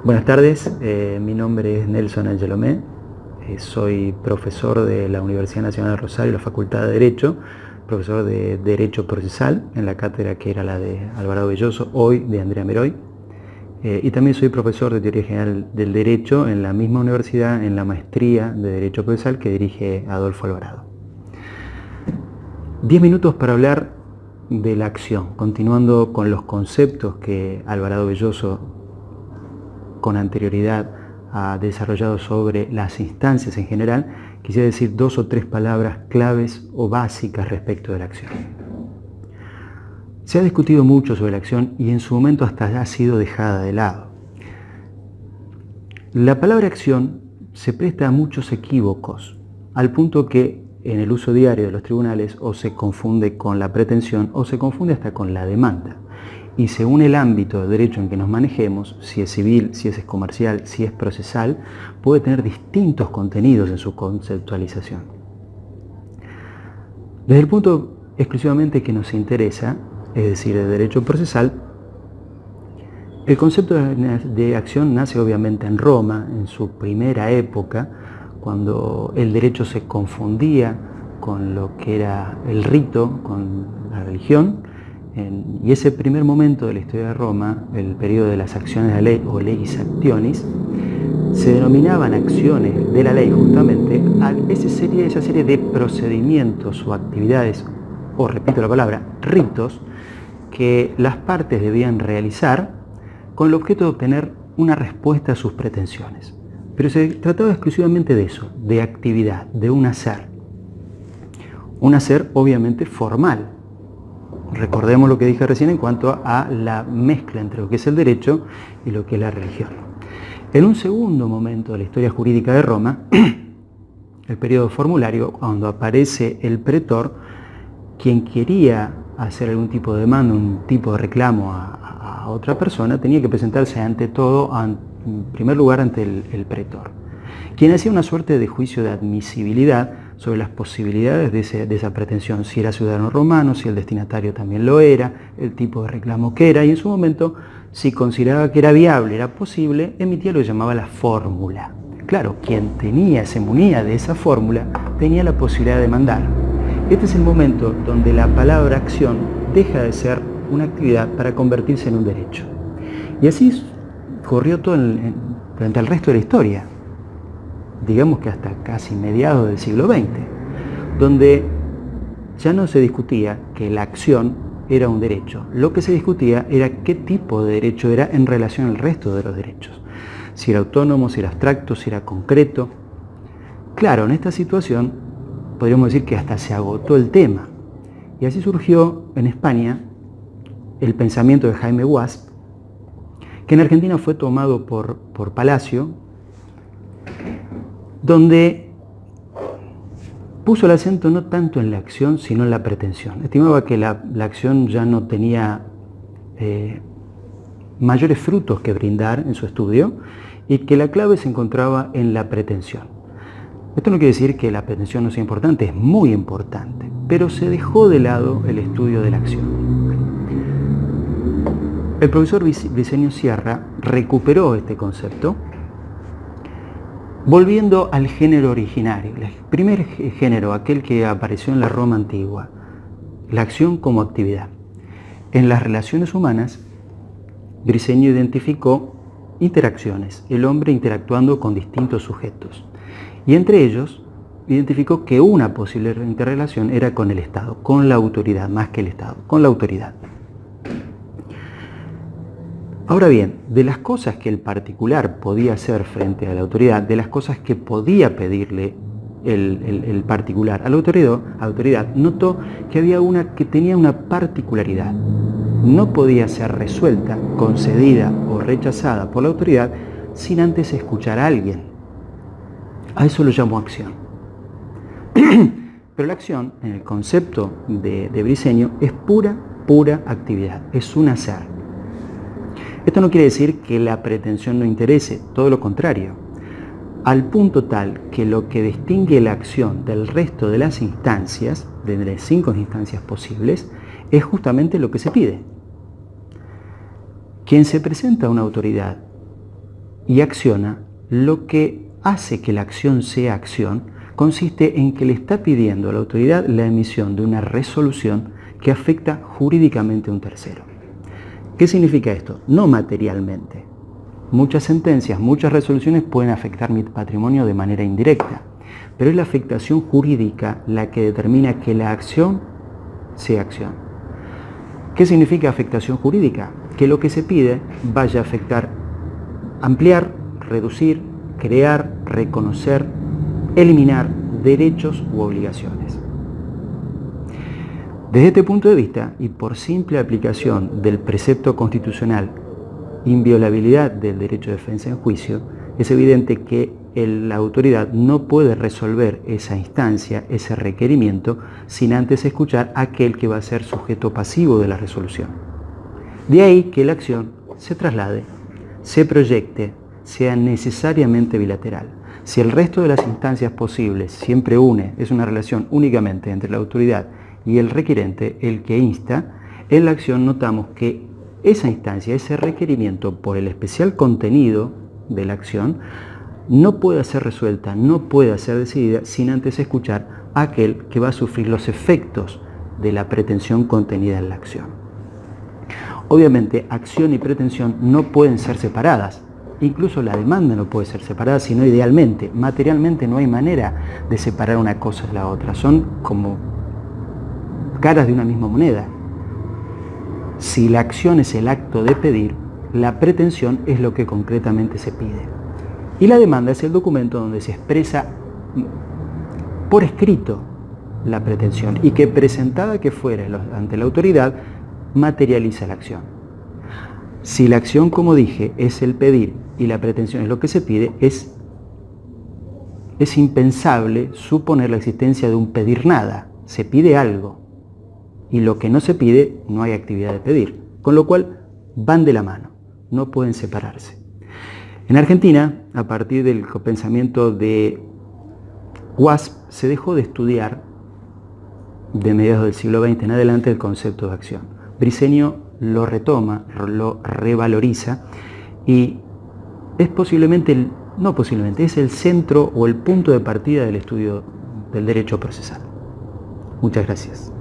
Buenas tardes, mi nombre es Nelson Angelomé, soy profesor de la Universidad Nacional de Rosario, la Facultad de Derecho, profesor de Derecho Procesal en la cátedra que era la de Alvarado Belloso, hoy de Andrea Meroy, y también soy profesor de Teoría General del Derecho en la misma universidad, en la maestría de Derecho Procesal que dirige Adolfo Alvarado. 10 minutos para hablar de la acción, continuando con los conceptos que Alvarado Belloso con anterioridad ha desarrollado sobre las instancias en general. Quisiera decir 2 o 3 palabras claves o básicas respecto de la acción. Se ha discutido mucho sobre la acción y en su momento hasta ha sido dejada de lado. La palabra acción se presta a muchos equívocos, al punto que en el uso diario de los tribunales o se confunde con la pretensión o se confunde hasta con la demanda. Y según el ámbito de derecho en que nos manejemos, si es civil, si es comercial, si es procesal, puede tener distintos contenidos en su conceptualización. Desde el punto exclusivamente que nos interesa, es decir, de derecho procesal, el concepto de acción nace obviamente en Roma, en su primera época, cuando el derecho se confundía con lo que era el rito, con la religión. Y ese primer momento de la historia de Roma, el periodo de las acciones de la ley o legis actionis, se denominaban acciones de la ley justamente a esa serie de procedimientos o actividades, o repito la palabra, ritos, que las partes debían realizar con el objeto de obtener una respuesta a sus pretensiones. Pero se trataba exclusivamente de eso, de actividad, de un hacer. Un hacer obviamente formal. Recordemos lo que dije recién en cuanto a la mezcla entre lo que es el derecho y lo que es la religión. En un segundo momento de la historia jurídica de Roma, el periodo formulario, cuando aparece el pretor, quien quería hacer algún tipo de demanda, un tipo de reclamo a otra persona, tenía que presentarse ante todo, en primer lugar, ante el pretor, quien hacía una suerte de juicio de admisibilidad sobre las posibilidades de esa pretensión, si era ciudadano romano, si el destinatario también lo era, el tipo de reclamo que era, y en su momento, si consideraba que era viable, era posible, emitía lo que llamaba la fórmula. Claro, quien se munía de esa fórmula, tenía la posibilidad de demandar. Este es el momento donde la palabra acción deja de ser una actividad para convertirse en un derecho. Y así corrió todo durante el resto de la historia. Digamos que hasta casi mediados del siglo XX, donde ya no se discutía que la acción era un derecho. Lo que se discutía era qué tipo de derecho era en relación al resto de los derechos. Si era autónomo, si era abstracto, si era concreto. Claro, en esta situación podríamos decir que hasta se agotó el tema. Y así surgió en España el pensamiento de Jaime Guasp, que en Argentina fue tomado por Palacio, donde puso el acento no tanto en la acción, sino en la pretensión. Estimaba que la acción ya no tenía mayores frutos que brindar en su estudio y que la clave se encontraba en la pretensión. Esto no quiere decir que la pretensión no sea importante, es muy importante, pero se dejó de lado el estudio de la acción. El profesor Briceño Sierra recuperó este concepto, volviendo al género originario, el primer género, aquel que apareció en la Roma antigua, la acción como actividad. En las relaciones humanas, Briceño identificó interacciones, el hombre interactuando con distintos sujetos. Y entre ellos, identificó que una posible interrelación era con el Estado, con la autoridad, más que el Estado, con la autoridad. Ahora bien, de las cosas que el particular podía hacer frente a la autoridad, de las cosas que podía pedirle el particular a la autoridad, notó que había una que tenía una particularidad. No podía ser resuelta, concedida o rechazada por la autoridad sin antes escuchar a alguien. A eso lo llamó acción. Pero la acción, en el concepto de Briceño, es pura actividad, es un hacer. Esto no quiere decir que la pretensión no interese, todo lo contrario, al punto tal que lo que distingue la acción del resto de las instancias, de las 5 instancias posibles, es justamente lo que se pide. Quien se presenta a una autoridad y acciona, lo que hace que la acción sea acción consiste en que le está pidiendo a la autoridad la emisión de una resolución que afecta jurídicamente a un tercero. ¿Qué significa esto? No materialmente. Muchas sentencias, muchas resoluciones pueden afectar mi patrimonio de manera indirecta, pero es la afectación jurídica la que determina que la acción sea acción. ¿Qué significa afectación jurídica? Que lo que se pide vaya a afectar, ampliar, reducir, crear, reconocer, eliminar derechos u obligaciones. Desde este punto de vista, y por simple aplicación del precepto constitucional inviolabilidad del derecho de defensa en juicio, es evidente que la autoridad no puede resolver esa instancia, ese requerimiento, sin antes escuchar a aquel que va a ser sujeto pasivo de la resolución. De ahí que la acción se traslade, se proyecte, sea necesariamente bilateral. Si el resto de las instancias posibles siempre es una relación únicamente entre la autoridad y el requerente, el que insta, en la acción notamos que esa instancia, ese requerimiento, por el especial contenido de la acción, no puede ser resuelta, no puede ser decidida sin antes escuchar a aquel que va a sufrir los efectos de la pretensión contenida en la acción. Obviamente, acción y pretensión no pueden ser separadas. Incluso la demanda no puede ser separada, sino idealmente. Materialmente no hay manera de separar una cosa de la otra. Son como caras de una misma moneda. Si la acción es el acto de pedir, la pretensión es lo que concretamente se pide. Y la demanda es el documento donde se expresa por escrito la pretensión y que presentada que fuera ante la autoridad, materializa la acción. Si la acción, como dije, es el pedir y la pretensión es lo que se pide, es impensable suponer la existencia de un pedir nada. Se pide algo. Y lo que no se pide, no hay actividad de pedir. Con lo cual, van de la mano, no pueden separarse. En Argentina, a partir del pensamiento de Wasp, se dejó de estudiar, de mediados del siglo XX en adelante, el concepto de acción. Briceño lo retoma, lo revaloriza y es es el centro o el punto de partida del estudio del derecho procesal. Muchas gracias.